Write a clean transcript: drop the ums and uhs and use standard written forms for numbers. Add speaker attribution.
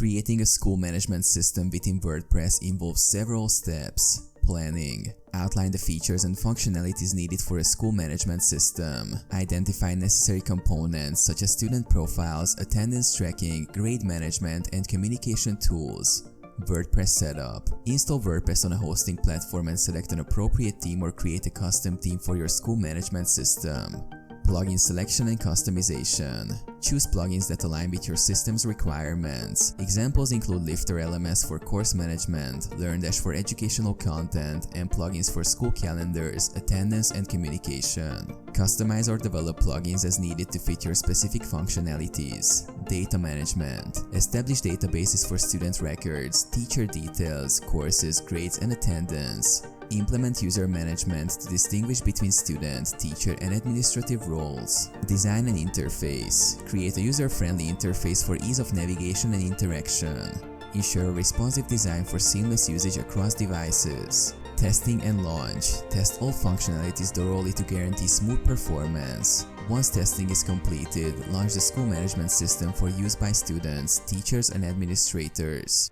Speaker 1: Creating a school management system within WordPress involves several steps. Planning. Outline the features and functionalities needed for a school management system. Identify necessary components such as student profiles, attendance tracking, grade management, and communication tools. WordPress setup. Install WordPress on a hosting platform and select an appropriate theme or create a custom theme for your school management system. Plugin selection and customization. Choose plugins that align with your system's requirements. Examples include Lifter LMS for course management, LearnDash for educational content, and plugins for school calendars, attendance, and communication. Customize or develop plugins as needed to fit your specific functionalities. Data management. Establish databases for student records, teacher details, courses, grades, and attendance. Implement user management to distinguish between student, teacher, and administrative roles. Design an interface. Create a user-friendly interface for ease of navigation and interaction. Ensure a responsive design for seamless usage across devices. Testing and launch. Test all functionalities thoroughly to guarantee smooth performance. Once testing is completed, launch the school management system for use by students, teachers, and administrators.